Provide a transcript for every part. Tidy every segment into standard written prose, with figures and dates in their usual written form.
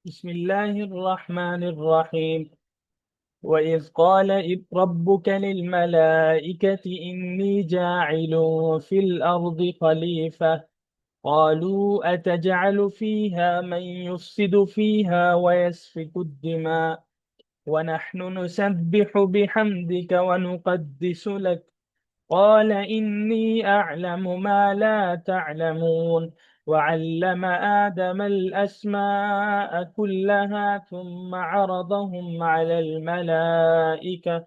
بسم الله الرحمن الرحيم. وإذ قال ربك للملائكة إني جاعل في الأرض خليفة قالوا أتجعل فيها من يفسد فيها ويسفك الدماء ونحن نسبح بحمدك ونقدس لك قال إني أعلم ما لا تعلمون وعلم آدم الأسماء كلها ثم عرضهم على الملائكة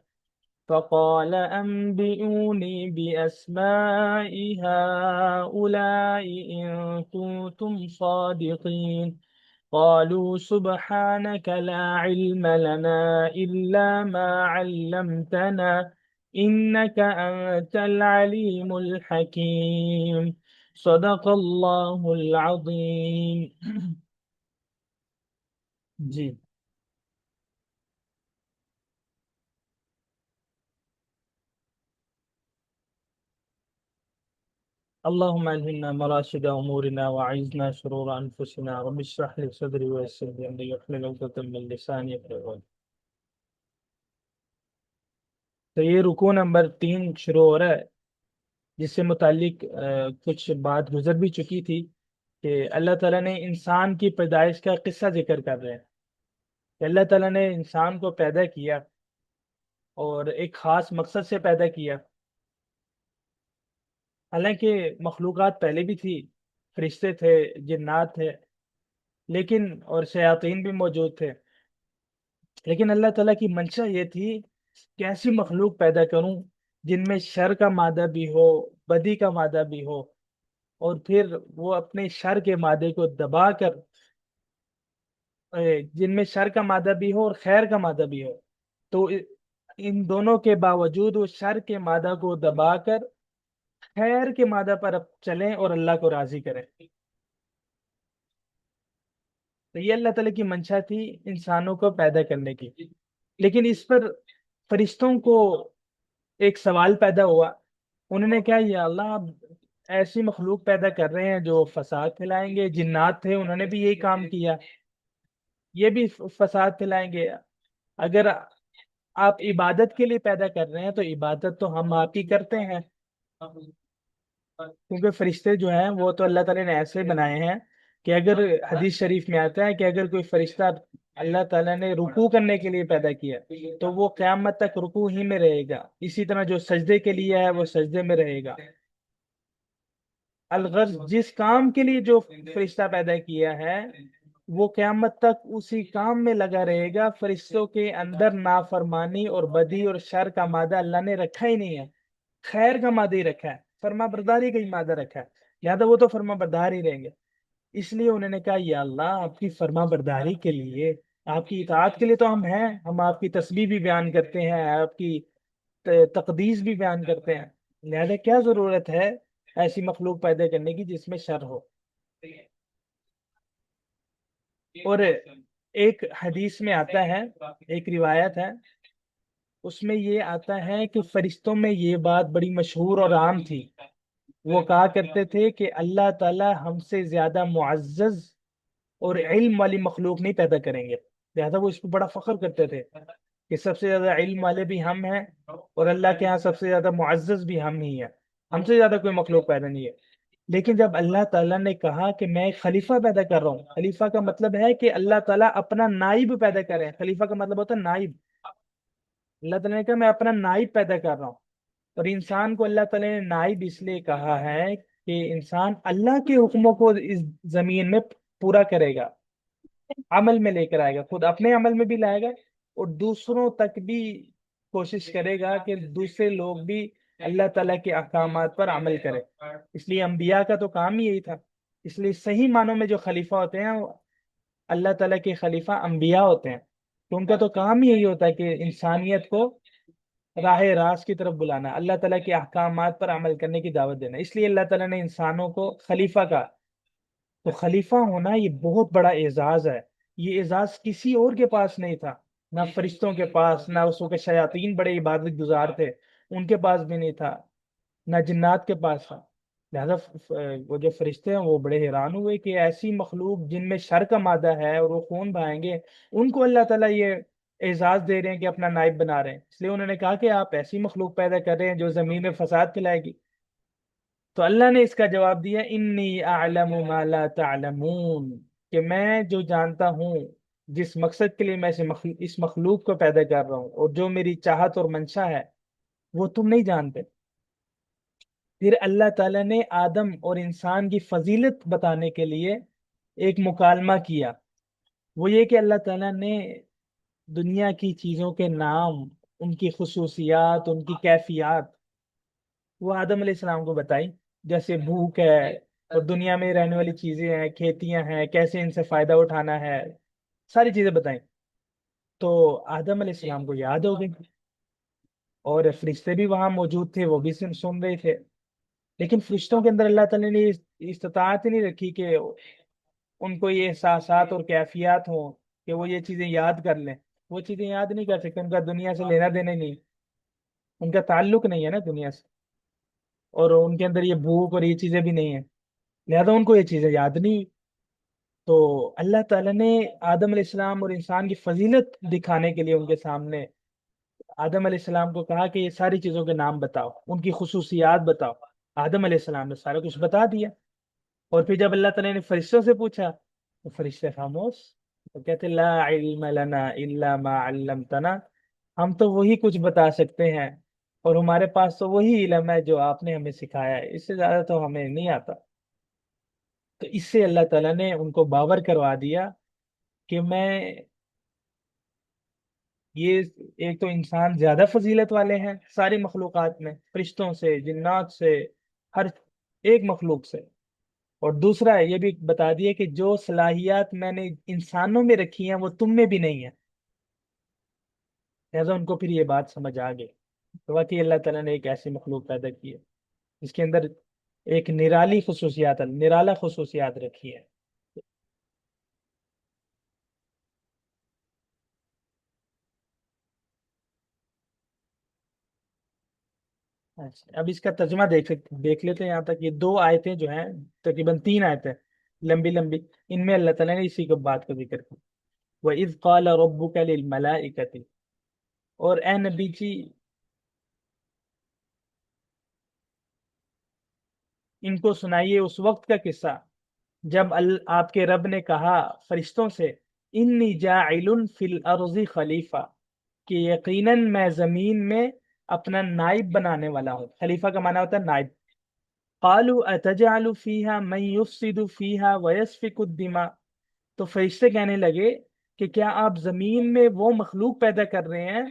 فقال أنبئوني بأسماء هؤلاء إن كنتم صادقين قالوا سبحانك لا علم لنا إلا ما علمتنا إنك أنت العليم الحكيم. صدق الله العظيم. جی. اللهم ألهمنا مراشد أمورنا وأعذنا شرور أنفسنا رب اشرح لي صدري ويسر لي أمري واحلل عقدة من لساني يفقهوا قولي. تو یہ رکوع نمبر 3 شروع ہو رہا ہے، جس سے متعلق کچھ بات گزر بھی چکی تھی کہ اللہ تعالیٰ نے انسان کی پیدائش کا قصہ ذکر کر رہے ہیں کہ اللہ تعالیٰ نے انسان کو پیدا کیا اور ایک خاص مقصد سے پیدا کیا. حالانکہ مخلوقات پہلے بھی تھی، فرشتے تھے، جنات تھے، لیکن اور شیاطین بھی موجود تھے، لیکن اللہ تعالیٰ کی منشا یہ تھی کہ ایسی مخلوق پیدا کروں جن میں شر کا مادہ بھی ہو، بدی کا مادہ بھی ہو، اور پھر وہ اپنے شر کے مادے کو دبا کر جن میں شر کا مادہ بھی ہو اور خیر کا مادہ بھی ہو، تو ان دونوں کے باوجود وہ شر کے مادہ کو دبا کر خیر کے مادہ پر اب چلیں اور اللہ کو راضی کریں. تو یہ اللہ تعالیٰ کی منشا تھی انسانوں کو پیدا کرنے کی. لیکن اس پر فرشتوں کو ایک سوال پیدا ہوا. انہوں نے کہا یا اللہ، آپ ایسی مخلوق پیدا کر رہے ہیں جو فساد پھیلائیں گے. جنات تھے، انہوں نے بھی یہی کام کیا، یہ بھی فساد پھیلائیں گے. اگر آپ عبادت کے لیے پیدا کر رہے ہیں تو عبادت تو ہم آپ ہی کرتے ہیں، کیونکہ فرشتے جو ہیں وہ تو اللہ تعالیٰ نے ایسے بنائے ہیں کہ اگر حدیث شریف میں آتا ہے کہ اگر کوئی فرشتہ اللہ تعالیٰ نے رکوع کرنے کے لیے پیدا کیا تو وہ قیامت تک رکوع ہی میں رہے گا. اسی طرح جو سجدے کے لیے ہے وہ سجدے میں رہے گا. الغرض جس کام کے لیے جو فرشتہ پیدا کیا ہے وہ قیامت تک اسی کام میں لگا رہے گا. فرشتوں کے اندر نافرمانی اور بدی اور شر کا مادہ اللہ نے رکھا ہی نہیں ہے، خیر کا مادہ ہی رکھا ہے، فرما برداری کا ہی مادہ رکھا ہے. لہٰذا وہ تو فرما بردار ہی رہیں گے. اس لیے انہوں نے کہا یا اللہ، آپ کی فرما برداری کے لیے، آپ کی اطاعت کے لیے تو ہم ہیں، ہم آپ کی تسبیح بھی بیان کرتے ہیں، آپ کی تقدیس بھی بیان کرتے ہیں، لہذا کیا ضرورت ہے ایسی مخلوق پیدا کرنے کی جس میں شر ہو. اور ایک حدیث میں آتا ہے، ایک روایت ہے، اس میں یہ آتا ہے کہ فرشتوں میں یہ بات بڑی مشہور اور عام تھی. وہ کہا کرتے تھے کہ اللہ تعالی ہم سے زیادہ معزز اور علم والی مخلوق نہیں پیدا کریں گے. لہذا وہ اس پہ بڑا فخر کرتے تھے کہ سب سے زیادہ علم والے بھی ہم ہیں اور اللہ کے ہاں سب سے زیادہ معزز بھی ہم ہی ہیں، ہم سے زیادہ کوئی مخلوق پیدا نہیں ہے. لیکن جب اللہ تعالیٰ نے کہا کہ میں ایک خلیفہ پیدا کر رہا ہوں، خلیفہ کا مطلب ہے کہ اللہ تعالیٰ اپنا نائب پیدا کرے. خلیفہ کا مطلب ہوتا ہے نائب. اللہ تعالیٰ نے کہا میں اپنا نائب پیدا کر رہا ہوں. اور انسان کو اللہ تعالیٰ نے نائب اس لیے کہا ہے کہ انسان اللہ کے حکموں کو اس زمین میں پورا کرے گا، عمل میں لے کر آئے گا، خود اپنے عمل میں بھی لائے گا اور دوسروں تک بھی کوشش کرے گا کہ دوسرے لوگ بھی اللہ تعالیٰ کے احکامات پر عمل کرے. اس لیے انبیاء کا تو کام ہی یہی تھا. اس لیے صحیح معنوں میں جو خلیفہ ہوتے ہیں وہ اللہ تعالیٰ کے خلیفہ انبیاء ہوتے ہیں. تو ان کا تو کام ہی یہی ہوتا ہے کہ انسانیت کو راہ راست کی طرف بلانا، اللہ تعالیٰ کے احکامات پر عمل کرنے کی دعوت دینا. اس لیے اللہ تعالیٰ نے انسانوں کو خلیفہ کہا. تو خلیفہ ہونا یہ بہت بڑا اعزاز ہے. یہ اعزاز کسی اور کے پاس نہیں تھا، نہ فرشتوں کے پاس، نہ اس وقت شیاطین بڑے عبادت گزار تھے ان کے پاس بھی نہیں تھا، نہ جنات کے پاس تھا. لہذا وہ جو فرشتے ہیں وہ بڑے حیران ہوئے کہ ایسی مخلوق جن میں شر کا مادہ ہے اور وہ خون بہائیں گے، ان کو اللہ تعالیٰ یہ اعزاز دے رہے ہیں کہ اپنا نائب بنا رہے ہیں۔ اس لیے انہوں نے کہا کہ آپ ایسی مخلوق پیدا کر رہے ہیں جو زمین میں فساد پھیلائے گی۔ تو اللہ نے اس کا جواب دیا، انی اعلم ما لا تعلمون، کہ میں جو جانتا ہوں، جس مقصد کے لیے میں اس مخلوق کو پیدا کر رہا ہوں، اور جو میری چاہت اور منشا ہے، وہ تم نہیں جانتے۔ پھر اللہ تعالیٰ نے آدم اور انسان کی فضیلت بتانے کے لیے ایک مکالمہ کیا۔ وہ یہ کہ اللہ تعالیٰ نے دنیا کی چیزوں کے نام، ان کی خصوصیات، ان کی کیفیات، وہ آدم علیہ السلام کو بتائی، جیسے بھوک ہے، اور دنیا میں رہنے والی چیزیں ہیں، کھیتیاں ہیں، کیسے ان سے فائدہ اٹھانا ہے، ساری چیزیں بتائیں۔ تو آدم علیہ السلام کو یاد ہو گئی، اور فرشتے بھی وہاں موجود تھے، وہ بھی سن رہے تھے۔ لیکن فرشتوں کے اندر اللہ تعالیٰ نے استطاعت ہی نہیں رکھی کہ ان کو یہ احساسات اور کیفیات ہوں کہ وہ یہ چیزیں یاد کر لیں۔ وہ چیزیں یاد نہیں کر سکتے، ان کا دنیا سے لینا دینا نہیں، ان کا تعلق نہیں ہے نا دنیا سے، اور ان کے اندر یہ بھوک اور یہ چیزیں بھی نہیں ہیں، لہذا ان کو یہ چیزیں یاد نہیں۔ تو اللہ تعالیٰ نے آدم علیہ السلام اور انسان کی فضیلت دکھانے کے لیے ان کے سامنے آدم علیہ السلام کو کہا کہ یہ ساری چیزوں کے نام بتاؤ، ان کی خصوصیات بتاؤ۔ آدم علیہ السلام نے سارا کچھ بتا دیا۔ اور پھر جب اللہ تعالیٰ نے فرشتوں سے پوچھا تو فرشتے خاموش، تو کہتے لا علم لنا الا ما علمتنا، ہم تو وہی کچھ بتا سکتے ہیں، اور ہمارے پاس تو وہی علم ہے جو آپ نے ہمیں سکھایا ہے، اس سے زیادہ تو ہمیں نہیں آتا۔ تو اس سے اللہ تعالیٰ نے ان کو باور کروا دیا کہ میں یہ، ایک تو انسان زیادہ فضیلت والے ہیں ساری مخلوقات میں، فرشتوں سے، جنات سے، ہر ایک مخلوق سے۔ اور دوسرا یہ بھی بتا دیا کہ جو صلاحیات میں نے انسانوں میں رکھی ہیں وہ تم میں بھی نہیں ہے۔ لہٰذا ان کو پھر یہ بات سمجھ آ گئی تو واقعی اللہ تعالیٰ نے ایک ایسی مخلوق پیدا کی ہے جس کے اندر ایک نرالی خصوصیات، نرالا خصوصیات رکھی ہے۔ اچھا، اب اس کا ترجمہ دیکھ لیتے ہیں یہاں تک۔ یہ دو آیتیں جو ہیں، تقریباً تین آیتیں لمبی لمبی، ان میں اللہ تعالیٰ نے اسی کو بات کا ذکر کیا، وَإِذْ قَالَ رَبُّكَ لِلْمَلَائِكَةِ، اور اے نبی جی ان کو سنائیے اس وقت کا قصہ جب آپ کے رب نے کہا فرشتوں سے، انی جاعل فی الارض خلیفہ، کہ یقیناً میں زمین میں اپنا نائب بنانے والا ہوں۔ خلیفہ کا معنی ہوتا ہے نائب۔ قالوا اتجعل فیہا من یفسد فیہا ویسفک الدماء، تو فرشتے کہنے لگے کہ کیا آپ زمین میں وہ مخلوق پیدا کر رہے ہیں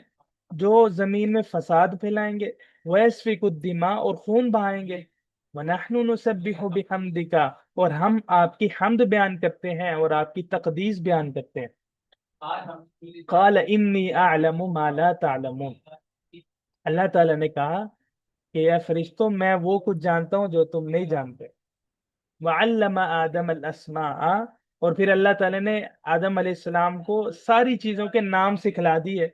جو زمین میں فساد پھیلائیں گے، ویسفک الدماء، اور خون بہائیں گے، وَنَحْنُ نُسَبِّحُ بِحَمْدِكَ، اور ہم آپ کی حمد بیان کرتے ہیں اور آپ کی تقدیس بیان کرتے ہیں۔ قال انی اعلم ما لا تعلمون، اللہ تعالیٰ نے کہا کہ اے فرشتوں میں وہ کچھ جانتا ہوں جو تم نہیں جانتے۔ وعلم آدم الاسماء، اور پھر اللہ تعالیٰ نے آدم علیہ السلام کو ساری چیزوں کے نام سکھلا دیے۔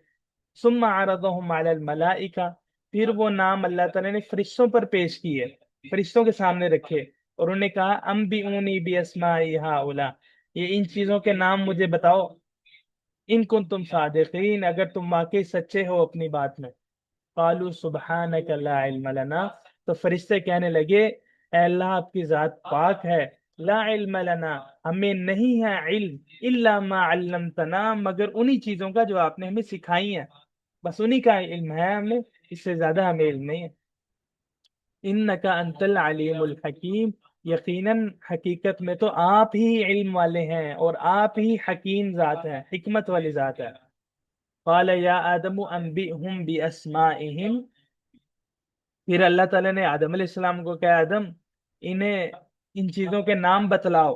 ثم عرضهم على الملائکہ، پھر وہ نام اللہ تعالیٰ نے فرشتوں پر پیش کیے، فرشتوں کے سامنے رکھے، اور انہوں نے کہا انبئونی باسماء ہؤلاء، یہ ان چیزوں کے نام مجھے بتاؤ، ان کنتم صادقین، اگر تم واقعی سچے ہو اپنی بات میں۔ قالوا سبحانک لا علم لنا، تو فرشتے کہنے لگے اے اللہ آپ کی ذات پاک ہے، لا علم لنا، ہمیں نہیں ہے علم، الا ما علمتنا، مگر انہی چیزوں کا جو آپ نے ہمیں سکھائی ہیں، بس انہی کا علم ہے ہمیں، اس سے زیادہ ہمیں علم نہیں ہے۔ انک انت العلیم الحکیم، یقیناً حقیقت میں تو آپ ہی علم والے ہیں اور آپ ہی حکیم ذات ہیں، حکمت والی ذات ہے۔ قال یا آدم انبئهم باسمائهم، پھر اللہ تعالیٰ نے آدم علیہ السلام کو کہا آدم انہیں ان چیزوں کے نام بتلاؤ۔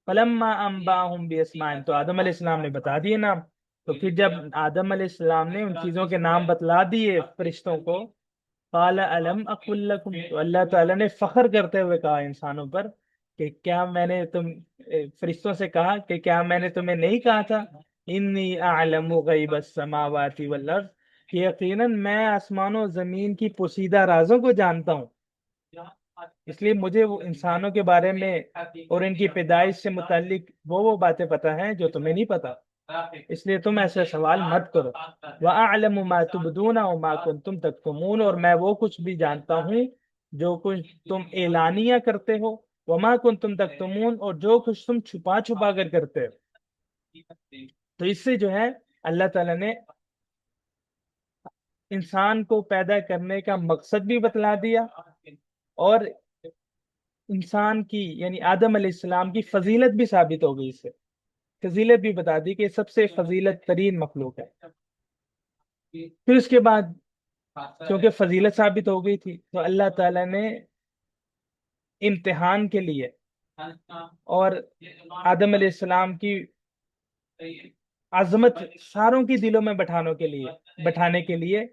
فلما انباهم باسمائهم، تو آدم علیہ السلام نے بتا دیے نام۔ تو پھر جب آدم علیہ السلام نے ان چیزوں کے نام بتلا دیے فرشتوں کو، قال الم اقل لکم، تو اللہ تعالیٰ نے فخر کرتے ہوئے کہا انسانوں پر کہ کیا میں نے فرشتوں سے کہا کہ کیا میں نے تمہیں نہیں کہا تھا، انی اعلم غیب السماوات والارض، کہ یقیناً میں آسمان و زمین کی پوشیدہ رازوں کو جانتا ہوں۔ اس لیے مجھے وہ انسانوں کے بارے میں اور ان کی پیدائش سے متعلق وہ باتیں پتہ ہیں جو تمہیں نہیں پتہ، اس لیے تم ایسے سوال مت کرو۔ وَأَعْلَمُ مَا تُبْدُونَ وَمَا كُنْتُمْ تَكْتُمُونَ، اور میں وہ کچھ بھی جانتا ہوں جو کچھ تم اعلانیہ کرتے ہو، وَمَا كُنْتُمْ تَكْتُمُونَ، اور جو کچھ تم چھپا چھپا کر کرتے ہو۔ تو اس سے جو ہے اللہ تعالیٰ نے انسان کو پیدا کرنے کا مقصد بھی بتلا دیا، اور انسان کی یعنی آدم علیہ السلام کی فضیلت بھی ثابت ہو گئی، اس سے فضیلت بھی بتا دی کہ یہ سب سے فضیلت ترین مخلوق ہے۔ پھر اس کے بعد کیونکہ فضیلت ثابت ہو گئی تھی تو اللہ تعالیٰ نے امتحان کے لیے اور آدم علیہ السلام کی عظمت ساروں کی دلوں میں بٹھانے کے لیے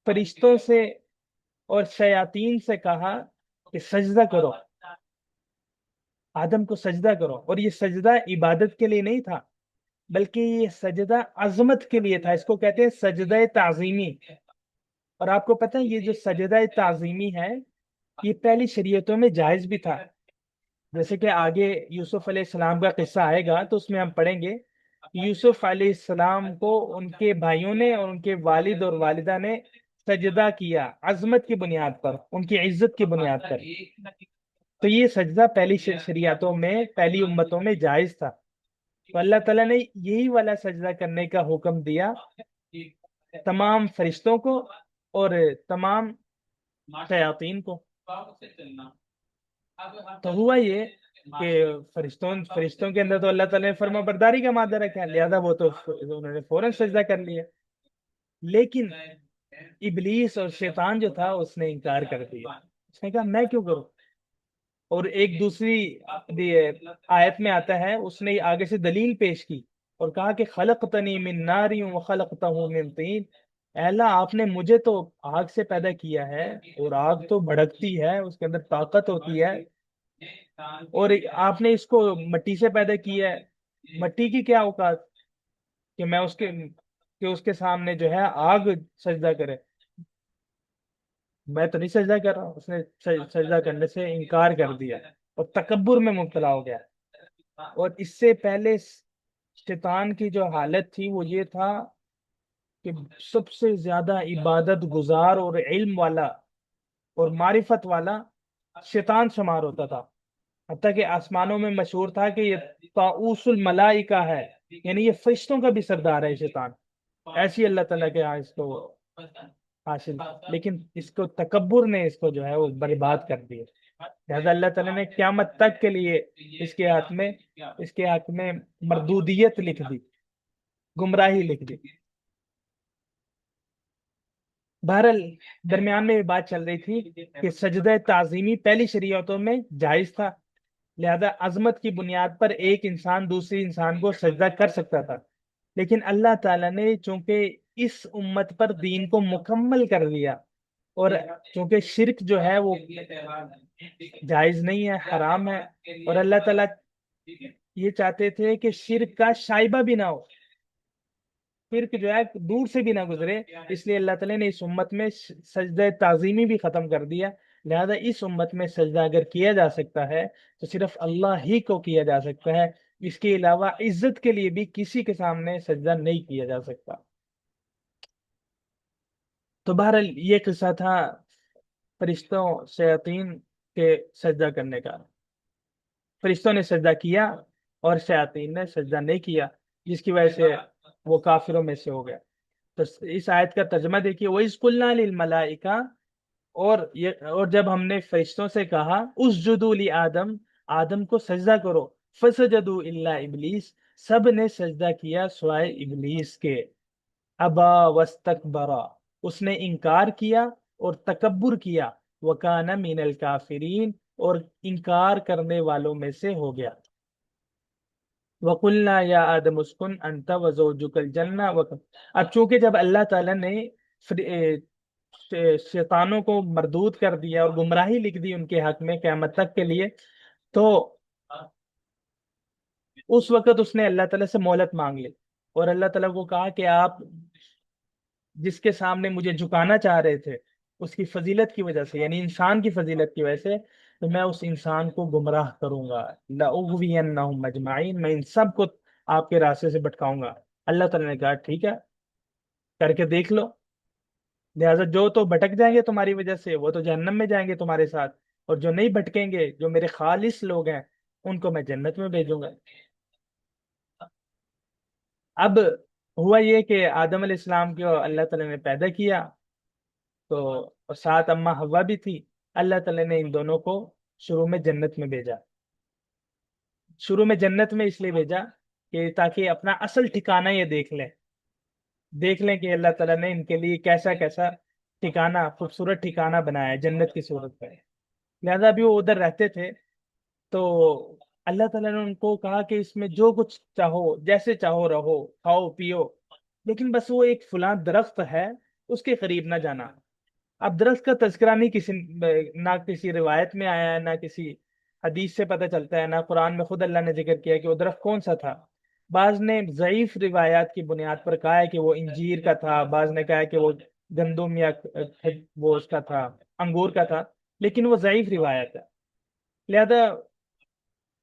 فرشتوں سے اور شیاطین سے کہا کہ سجدہ کرو، آدم کو سجدہ کرو۔ اور یہ سجدہ عبادت کے لیے نہیں تھا، بلکہ یہ سجدہ عظمت کے لیے تھا، اس کو کہتے ہیں سجدہ تعظیمی۔ اور آپ کو پتہ ہے یہ جو سجدہ تعظیمی ہے یہ پہلی شریعتوں میں جائز بھی تھا، جیسے کہ آگے یوسف علیہ السلام کا قصہ آئے گا تو اس میں ہم پڑھیں گے یوسف علیہ السلام کو ان کے بھائیوں نے اور ان کے والد اور والدہ نے سجدہ کیا عظمت کی بنیاد پر، ان کی عزت کی بنیاد پر۔ تو یہ سجدہ پہلی شریعتوں میں پہلی امتوں میں جائز تھا، تو اللہ تعالیٰ نے یہی والا سجدہ کرنے کا حکم دیا تمام فرشتوں کو اور تمام شیاطین کو۔ تو ہوا یہ کہ فرشتوں کے اندر تو اللہ تعالیٰ نے فرما برداری کا مادہ رکھا، لہذا وہ تو انہوں نے فوراً سجدہ کر لیا، لیکن ابلیس اور شیطان جو تھا اس نے انکار کر دیا، اس نے کہا میں کیوں کروں۔ اور ایک دوسری آیت میں آتا ہے اس نے آگے سے دلیل پیش کی اور کہا کہ خلقتنی من نار وخلقتہ من طین، اے اللہ آپ نے مجھے تو آگ سے پیدا کیا ہے اور آگ تو بھڑکتی ہے، اس کے اندر طاقت ہوتی ہے، اور آپ نے اس کو مٹی سے پیدا کیا ہے، مٹی کی کیا اوقات کہ میں اس کے سامنے جو ہے آگ سجدہ کرے، میں تو نہیں سجدہ کر رہا ہوں۔ اس نے سجدہ کرنے سے انکار کر دیا اور تکبر میں مبتلا ہو گیا۔ اور اس سے پہلے شیطان کی جو حالت تھی وہ یہ تھا کہ سب سے زیادہ عبادت گزار اور علم والا اور معرفت والا شیطان شمار ہوتا تھا، حتیٰ کہ آسمانوں میں مشہور تھا کہ یہ طاؤس الملائکہ ہے، یعنی یہ فرشتوں کا بھی سردار ہے شیطان، ایسی اللہ تعالیٰ کے یہاں اس کو حاصل، لیکن اس کو تکبر نے اس کو جو ہے وہ برباد کر دیا، لہذا اللہ تعالیٰ نے قیامت تک کے لیے اس کے حق میں مردودیت لکھ دی، گمراہی لکھ دی۔ بہرحال درمیان میں یہ بات چل رہی تھی کہ سجدہ تعظیمی پہلی شریعتوں میں جائز تھا، لہذا عظمت کی بنیاد پر ایک انسان دوسری انسان کو سجدہ کر سکتا تھا، لیکن اللہ تعالیٰ نے چونکہ اس امت پر دین کو مکمل کر دیا، اور چونکہ شرک جو ہے وہ جائز نہیں ہے، حرام ہے، اور اللہ تعالیٰ یہ چاہتے تھے کہ شرک کا شائبہ بھی نہ ہو، شرک جو ہے دور سے بھی نہ گزرے، اس لیے اللہ تعالیٰ نے اس امت میں سجدہ تعظیمی بھی ختم کر دیا، لہذا اس امت میں سجدہ اگر کیا جا سکتا ہے تو صرف اللہ ہی کو کیا جا سکتا ہے، اس کے علاوہ عزت کے لیے بھی کسی کے سامنے سجدہ نہیں کیا جا سکتا۔ تو بہرحال یہ قصہ تھا فرشتوں شیاطین کے سجدہ کرنے کا، فرشتوں نے سجدہ کیا اور شیاطین نے سجدہ نہیں کیا، جس کی وجہ سے وہ کافروں میں سے ہو گیا۔ تو اس آیت کا ترجمہ دیکھیے، وَإِذْ قُلْنَا لِلْمَلَائِكَةِ، اور جب ہم نے فرشتوں سے کہا اسجدوا لآدم، آدم کو سجدہ کرو، فسجدوا الا ابلیس، سب نے سجدہ کیا سوائے ابلیس کے، ابا واستکبرا، اس نے انکار کیا اور تکبر کیا، وکان من الکافرین، اور انکار کرنے والوں میں سے ہو گیا۔ وَقُلْنَا يَا آدَمُ اسْكُنْ أَنْتَ وَزَوْجُكَ الْجَنَّةَ، اب چونکہ جب اللہ تعالیٰ نے شیطانوں کو مردود کر دیا اور گمراہی لکھ دی ان کے حق میں قیامت تک کے لیے، تو اس وقت اس نے اللہ تعالیٰ سے مہلت مانگ لی اور اللہ تعالیٰ کو کہا کہ آپ جس کے سامنے مجھے جھکانا چاہ رہے تھے اس کی فضیلت کی وجہ سے، یعنی انسان کی فضیلت کی وجہ سے، تو میں اس انسان کو گمراہ کروں گا، لَأُغْوِيَنَّهُمْ أَجْمَعِينَ، میں ان سب کو آپ کے راستے سے بھٹکاؤں گا۔ اللہ تعالیٰ نے کہا ٹھیک ہے، کر کے دیکھ لو۔ لہٰذا جو تو بھٹک جائیں گے تمہاری وجہ سے وہ تو جہنم میں جائیں گے تمہارے ساتھ، اور جو نہیں بھٹکیں گے، جو میرے خالص لوگ ہیں، ان کو میں جنت میں بھیجوں گا۔ اب ہوا یہ کہ آدم علیہ السلام کو اللہ تعالیٰ نے پیدا کیا، تو اور ساتھ اماں حوا بھی تھی۔ اللہ تعالیٰ نے ان دونوں کو شروع میں جنت میں بھیجا۔ شروع میں جنت میں اس لیے بھیجا کہ تاکہ اپنا اصل ٹھکانہ یہ دیکھ لیں کہ اللہ تعالیٰ نے ان کے لیے کیسا کیسا ٹھکانہ، خوبصورت ٹھکانہ بنایا ہے جنت کی صورت میں۔ لہذا ابھی وہ ادھر رہتے تھے، تو اللہ تعالیٰ نے ان کو کہا کہ اس میں جو کچھ چاہو، جیسے چاہو رہو، کھاؤ پیو، لیکن بس وہ ایک فلاں درخت ہے، اس کے قریب نہ جانا۔ اب درخت کا تذکرہ نہیں نہ کسی روایت میں آیا ہے، نہ کسی حدیث سے پتہ چلتا ہے، نہ قرآن میں خود اللہ نے ذکر کیا کہ وہ درخت کون سا تھا۔ بعض نے ضعیف روایات کی بنیاد پر کہا ہے کہ وہ انجیر کا تھا، بعض نے کہا ہے کہ وہ گندم یا وہ اس کا تھا، انگور کا تھا، لیکن وہ ضعیف روایت ہے۔ لہذا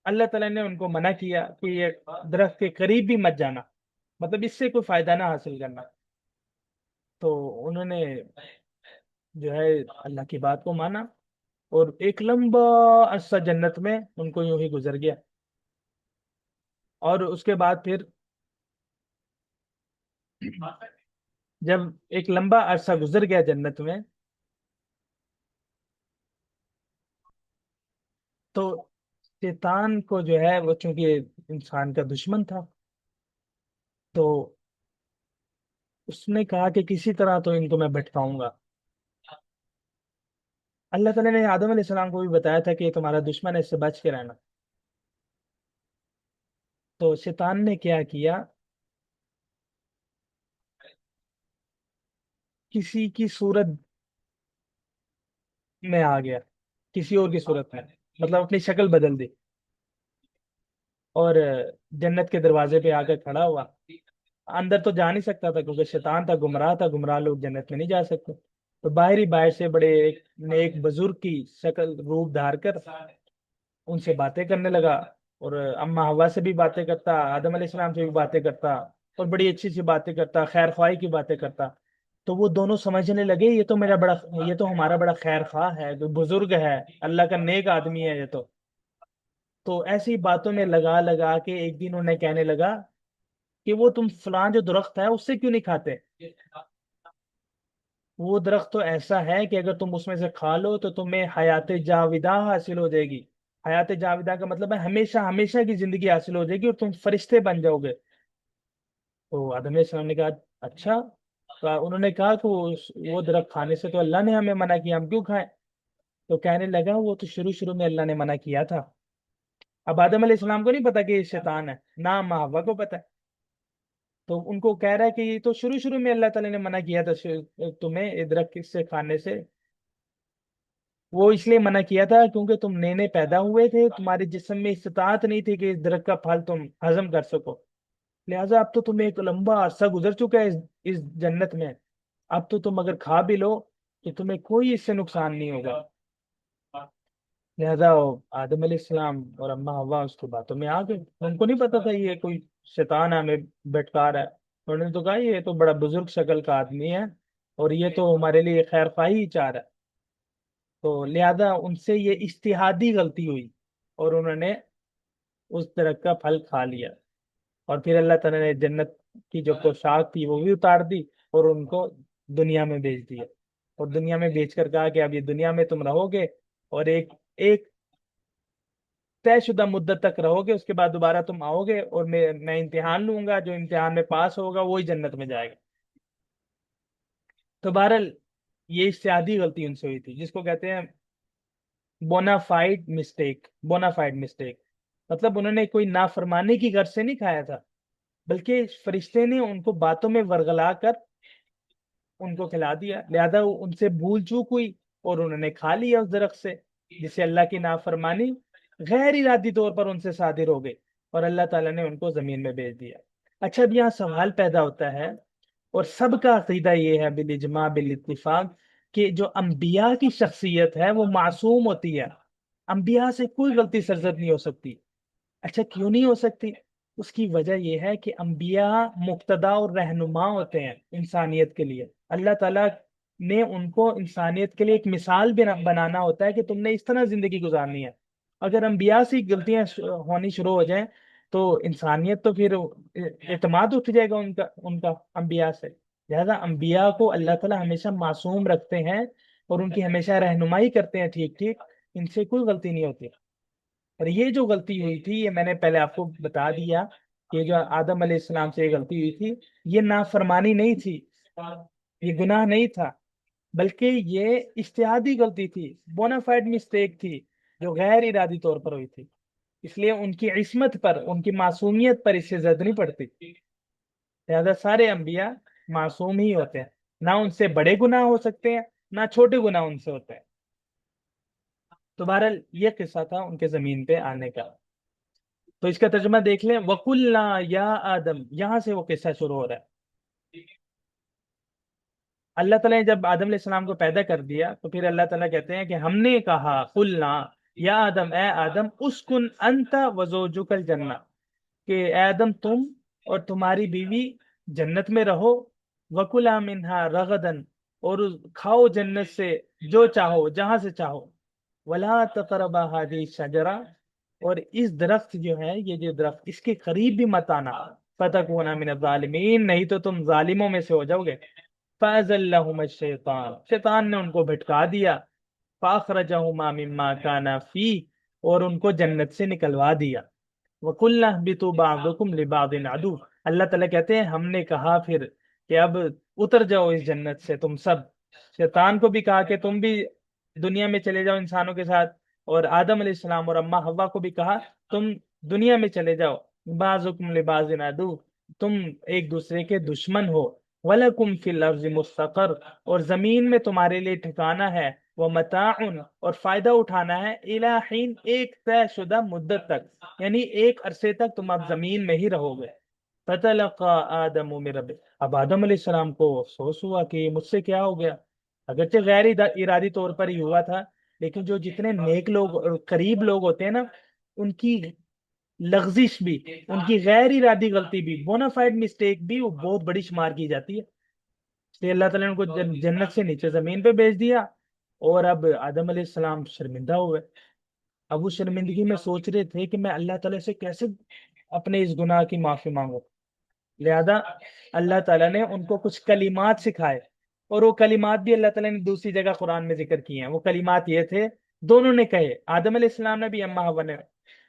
اللہ تعالیٰ نے ان کو منع کیا کہ یہ درخت کے قریب بھی مت جانا، مطلب اس سے کوئی فائدہ نہ حاصل کرنا۔ تو انہوں نے جو ہے اللہ کی بات کو مانا، اور ایک لمبا عرصہ جنت میں ان کو یوں ہی گزر گیا۔ اور اس کے بعد پھر جب ایک لمبا عرصہ گزر گیا جنت میں، تو شیطان کو جو ہے وہ چونکہ انسان کا دشمن تھا، تو اس نے کہا کہ کسی طرح تو ان کو میں بھٹکاؤں گا۔ اللہ تعالیٰ نے آدم علیہ السلام کو بھی بتایا تھا کہ یہ تمہارا دشمن ہے، اس سے بچ کے رہنا۔ تو شیطان نے کیا کیا، کسی کی صورت میں آ گیا، کسی اور کی صورت میں، مطلب اپنی شکل بدل دی، اور جنت کے دروازے پہ آ کر کھڑا ہوا۔ اندر تو جا نہیں سکتا تھا کیونکہ شیطان تھا، گمراہ لوگ جنت میں نہیں جا سکتے، تو باہر سے بڑے ایک نیک بزرگ کی شکل روپ دھار کر ان سے باتیں کرنے لگا، اور اما ہوا سے بھی باتیں کرتا، آدم علیہ السلام سے بھی باتیں کرتا، اور بڑی اچھی سی باتیں کرتا، خیر خواہی کی باتیں کرتا۔ تو وہ دونوں سمجھنے لگے یہ تو ہمارا بڑا خیر خواہ ہے، جو بزرگ ہے، اللہ کا نیک آدمی ہے یہ تو ایسی باتوں میں لگا لگا کے ایک دن انہیں کہنے لگا کہ وہ تم فلاں جو درخت ہے اس سے کیوں نہیں کھاتے؟ وہ درخت تو ایسا ہے کہ اگر تم اس میں سے کھا لو تو تمہیں حیات جاویدہ حاصل ہو جائے گی۔ حیات جاویدہ کا مطلب ہے ہمیشہ ہمیشہ کی زندگی حاصل ہو جائے گی، اور تم فرشتے بن جاؤ گے۔ تو آدم علیہ السلام نے کہا اچھا، تو انہوں نے کہا کہ وہ درخت کھانے سے تو اللہ نے ہمیں منع کیا، ہم کیوں کھائیں؟ تو کہنے لگا وہ تو شروع میں اللہ نے منع کیا تھا۔ اب آدم علیہ السلام کو نہیں پتا کہ یہ شیطان ہے، نہ اما حوا کو پتا ہے، تو ان کو کہہ رہا ہے کہ یہ تو شروع میں اللہ تعالیٰ نے منع کیا تھا تمہیں یہ درخت سے کھانے سے۔ وہ اس لیے منع کیا تھا کیونکہ تم نئے نئے پیدا ہوئے تھے، تمہارے جسم میں استطاعت نہیں تھی کہ اس درخت کا پھل تم ہضم کر سکو، لہٰذا اب تو تمہیں ایک لمبا عرصہ گزر چکا ہے اس جنت میں، اب تو تم اگر کھا بھی لو تو تمہیں کوئی اس سے نقصان نہیں ہوگا۔ لہذا آدم علیہ السلام اور اما ہوا اس کی باتوں میں آ گئے، ان کو نہیں پتا تھا یہ کوئی شیطان ہے، ہمیں بھٹکا رہا ہے۔ انہوں نے تو کہا یہ تو بڑا بزرگ شکل کا آدمی ہے، اور یہ تو ہمارے لیے خیر خواہی ہی چاہ رہا ہے۔ تو لہذا ان سے یہ اجتہادی غلطی ہوئی، اور انہوں نے اس درخت کا پھل کھا لیا، اور پھر اللہ تعالیٰ نے جنت کی جو پوشاک تھی وہ بھی اتار دی، اور ان کو دنیا میں بھیج دیا، اور دنیا میں بیچ کر کہا کہ اب یہ دنیا میں تم رہو گے، اور ایک طے شدہ مدت تک رہو گے، اس کے بعد دوبارہ تم آؤ گے، اور میں امتحان لوں گا، جو امتحان میں پاس ہوگا وہی جنت میں جائے گا۔ تو بہرحال یہ اجتہادی غلطی ان سے ہوئی تھی، جس کو کہتے ہیں بونافائڈ مسٹیک، مطلب انہوں نے کوئی نافرمانی کی غرض سے نہیں کھایا تھا، بلکہ فرشتے نے ان کو باتوں میں ورگلا کر ان کو کھلا دیا، لہذا ان سے بھول چوک ہوئی، اور انہوں نے کھا لیا اس درخت سے، جس سے اللہ کی نافرمانی غیر ارادی طور پر ان سے صادر ہو گئی، اور اللہ تعالیٰ نے ان کو زمین میں بھیج دیا۔ اچھا، اب یہاں سوال پیدا ہوتا ہے، اور سب کا عقیدہ یہ ہے بالاجماع بالاتفاق کہ جو انبیاء کی شخصیت ہے وہ معصوم ہوتی ہے، انبیاء سے کوئی غلطی سرزد نہیں ہو سکتی۔ اچھا کیوں نہیں ہو سکتی؟ اس کی وجہ یہ ہے کہ انبیاء مقتدا اور رہنما ہوتے ہیں انسانیت کے لیے۔ اللہ تعالیٰ نے ان کو انسانیت کے لیے ایک مثال بنانا ہوتا ہے کہ تم نے اس طرح زندگی گزارنی ہے۔ اگر انبیاء سے غلطیاں ہونی شروع ہو جائیں تو انسانیت تو پھر اعتماد اٹھ جائے گا ان کا انبیاء سے۔ لہذا انبیاء کو اللہ تعالیٰ ہمیشہ معصوم رکھتے ہیں اور ان کی ہمیشہ رہنمائی کرتے ہیں ٹھیک ٹھیک، ان سے کوئی غلطی نہیں ہوتی۔ اور یہ جو غلطی ہوئی تھی یہ میں نے پہلے آپ کو بتا دیا کہ جو آدم علیہ السلام سے یہ غلطی ہوئی تھی، یہ نافرمانی نہیں تھی، یہ گناہ نہیں تھا، بلکہ یہ اجتہادی غلطی تھی، بونافائڈ مسٹیک تھی جو غیر ارادی طور پر ہوئی تھی۔ اس لیے ان کی عصمت پر، ان کی معصومیت پر اس سے زد نہیں پڑتی۔ لہذا سارے انبیاء معصوم ہی ہوتے ہیں، نہ ان سے بڑے گناہ ہو سکتے ہیں نہ چھوٹے گناہ ان سے ہوتے ہیں۔ تو بہرحال یہ قصہ تھا ان کے زمین پہ آنے کا۔ تو اس کا ترجمہ دیکھ لیں، وَقُلْنَا یا آدم، یہاں سے وہ قصہ شروع ہو رہا ہے۔ اللہ تعالیٰ نے جب آدم علیہ السلام کو پیدا کر دیا تو پھر اللہ تعالیٰ کہتے ہیں کہ ہم نے کہا، قُلْنَا یا آدم، اے آدم، اسکن انت وزوجک الجنہ، کہ اے آدم تم اور تمہاری بیوی جنت میں رہو، وَكُلَا مِنْهَا رَغَدًا، اور کھاؤ جنت سے جو چاہو جہاں سے چاہو، وَلَا تَقْرَبَا هَذِهِ الشَّجَرَةَ، اور اس درخت جو ہے، یہ جو درخت، اس کے قریب بھی مت آنا، فَتَكُونَ مِنَ الظَّالِمِينَ، نہیں تو تم ظالموں میں سے ہو جاؤ گے۔ فَأَزَلَّهُمَا الشَّيْطَانُ، شیطان نے ان کو بھٹکا دیا، فَأَخْرَجَهُمَا مِمَّا كَانَا فِيهِ، اور ان کو جنت سے نکلوا دیا۔ وَقُلْنَا اهْبِطُوا بَعْضُكُمْ لِبَعْضٍ عَدُوٌّ، اللہ تعالیٰ کہتے ہیں ہم نے کہا پھر کہ اب اتر جاؤ اس جنت سے تم سب۔ شیطان کو بھی کہا کہ تم بھی دنیا میں چلے جاؤ انسانوں کے ساتھ، اور آدم علیہ السلام اور اما حوا کو بھی کہا تم دنیا میں چلے جاؤ، بعضکم لبعض عدو، تم ایک دوسرے کے دشمن ہو، وَلَكُمْ فِي الْأَرْضِ مُسْتَقَرٌّ، اور زمین میں تمہارے لیے ٹھکانہ ہے، وَمَتَاعٌ، اور فائدہ اٹھانا ہے، إِلَىٰ حِينٍ، ایک طے شدہ مدت تک، یعنی ایک عرصے تک تم اب زمین میں ہی رہو گے۔ فَتَلَقَّىٰ آدَمُ مِن رَبِّهِ، اب آدم علیہ السلام کو افسوس ہوا کہ یہ مجھ سے کیا ہو گیا، اگرچہ غیر ارادی طور پر ہی ہوا تھا، لیکن جو جتنے نیک لوگ اور قریب لوگ ہوتے ہیں نا، ان کی لغزش بھی، ان کی غیر ارادی غلطی بھی، بونافائڈ مسٹیک بھی، وہ بہت بڑی شمار کی جاتی ہے۔ اس لیے اللہ تعالیٰ نے ان کو جنت سے نیچے زمین پہ بھیج دیا، اور اب آدم علیہ السلام شرمندہ ہوئے۔ اب وہ شرمندگی میں سوچ رہے تھے کہ میں اللہ تعالیٰ سے کیسے اپنے اس گناہ کی معافی مانگوں۔ لہذا اللہ تعالیٰ نے ان کو کچھ کلمات سکھائے، اور وہ کلمات بھی اللہ تعالیٰ نے دوسری جگہ قرآن میں ذکر کیے ہیں۔ وہ کلمات یہ تھے، دونوں نے کہے، آدم علیہ السلام نے بھی، اما حوا نے،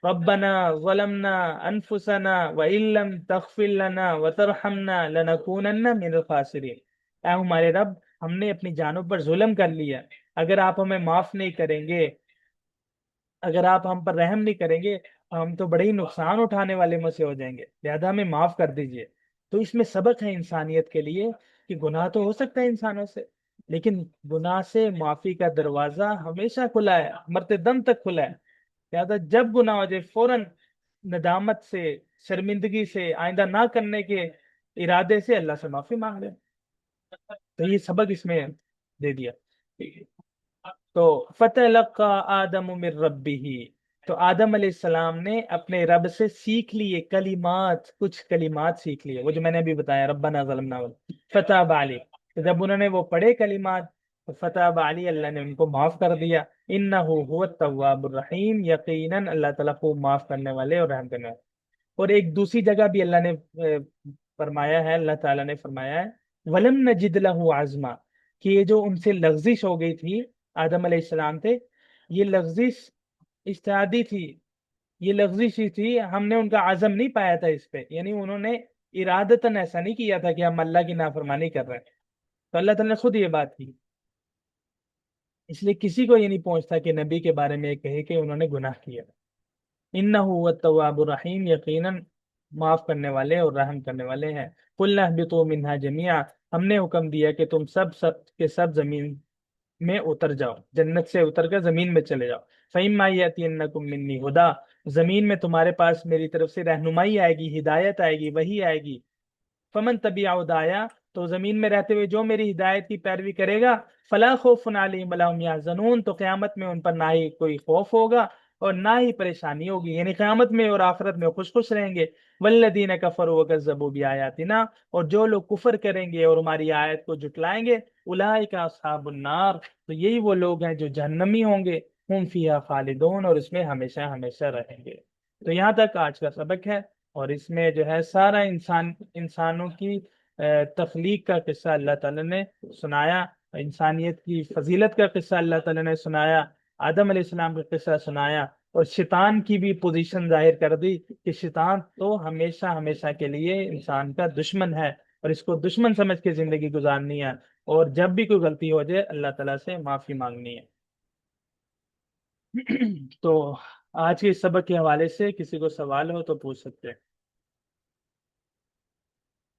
ربنا ظلمنا انفسنا وان لم تغفر لنا وترحمنا لنکونن من الخاسرین، اے ہمارے رب، ہم نے اپنی جانوں پر ظلم کر لیا، اگر آپ ہمیں معاف نہیں کریں گے، اگر آپ ہم پر رحم نہیں کریں گے، ہم تو بڑے ہی نقصان اٹھانے والے میں سے ہو جائیں گے، لہذا ہمیں معاف کر دیجئے۔ تو اس میں سبق ہے انسانیت کے لیے کہ گناہ تو ہو سکتا ہے انسانوں سے، لیکن گناہ سے معافی کا دروازہ ہمیشہ کھلا ہے، مرتے دم تک کھلا ہے۔ لہذا جب گناہ ہو جائے فوراً ندامت سے، شرمندگی سے، آئندہ نہ کرنے کے ارادے سے اللہ سے معافی مانگ لیں۔ تو یہ سبق اس میں دے دیا۔ تو فَتَلَقَّىٰ آدَمُ مِن رَبِّهِ، تو آدم علیہ السلام نے اپنے رب سے سیکھ لیے کلمات، کچھ کلمات سیکھ لیے، وہ جو میں نے ابھی بتایا، ربنا ظلمنا، فتاب علی، تو جب انہوں نے وہ پڑھے کلمات، تو فتاب علی، اللہ نے ان کو معاف کر دیا، انہ هو التواب الرحیم، یقیناً اللہ تعالیٰ کو معاف کرنے والے اور رحم کرنے والے۔ اور ایک دوسری جگہ بھی اللہ نے فرمایا ہے، اللہ تعالیٰ نے فرمایا ہے، ولم نجد له عزما، کہ یہ جو ان سے لغزش ہو گئی تھی آدم علیہ السلام تھے، یہ لغزش اجتہادی تھی، یہ لغزش ہی تھی، ہم نے ان کا عزم نہیں پایا تھا اس پہ، یعنی انہوں نے ارادتاً ایسا نہیں کیا تھا کہ ہم اللہ کی نافرمانی کر رہے ہیں، تو اللہ تعالیٰ نے خود یہ بات کی۔ اس لیے کسی کو یہ نہیں پہنچتا کہ نبی کے بارے میں یہ کہے کہ انہوں نے گناہ کیا۔ انہ هو التواب الرحیم، یقیناً معاف کرنے والے اور رحم کرنے والے ہیں۔ قلنا اہبطوا منہا جميعا، ہم نے حکم دیا کہ تم سب کے سب زمین میں اتر جاؤ، جنت سے اتر کر زمین میں چلے جاؤ۔ فَإِمَّا يَأْتِيَنَّكُم مِّنِّي هُدًى، زمین میں تمہارے پاس میری طرف سے رہنمائی آئے گی، ہدایت آئے گی، وحی آئے گی۔ فمن تبع ہدایا، تو زمین میں رہتے ہوئے جو میری ہدایت کی پیروی کرے گا، فلا خوف علیہم ولا هم يحزنون، تو قیامت میں ان پر نہ ہی کوئی خوف ہوگا اور نہ ہی پریشانی ہوگی، یعنی قیامت میں اور آخرت میں خوش خوش رہیں گے۔ والذین کفروا وکذبوا بآیاتنا، اور جو لوگ کفر کریں گے اور ہماری آیت کو جھٹلائیں گے، اولئک اصحاب النار، تو یہی وہ لوگ ہیں جو جہنمی ہوں گے، ہم فیہا خالدون، اور اس میں ہمیشہ ہمیشہ رہیں گے۔ تو یہاں تک آج کا سبق ہے، اور اس میں جو ہے سارا انسانوں کی تخلیق کا قصہ اللہ تعالیٰ نے سنایا، انسانیت کی فضیلت کا قصہ اللہ تعالیٰ نے سنایا، آدم علیہ السلام کا قصہ سنایا، اور شیطان کی بھی پوزیشن ظاہر کر دی کہ شیطان تو ہمیشہ ہمیشہ کے لیے انسان کا دشمن ہے، اور اس کو دشمن سمجھ کے زندگی گزارنی ہے، اور جب بھی کوئی غلطی ہو جائے اللہ تعالیٰ سے معافی مانگنی ہے۔ تو آج کے اس سبق کے حوالے سے کسی کو سوال ہو تو پوچھ سکتے ہیں۔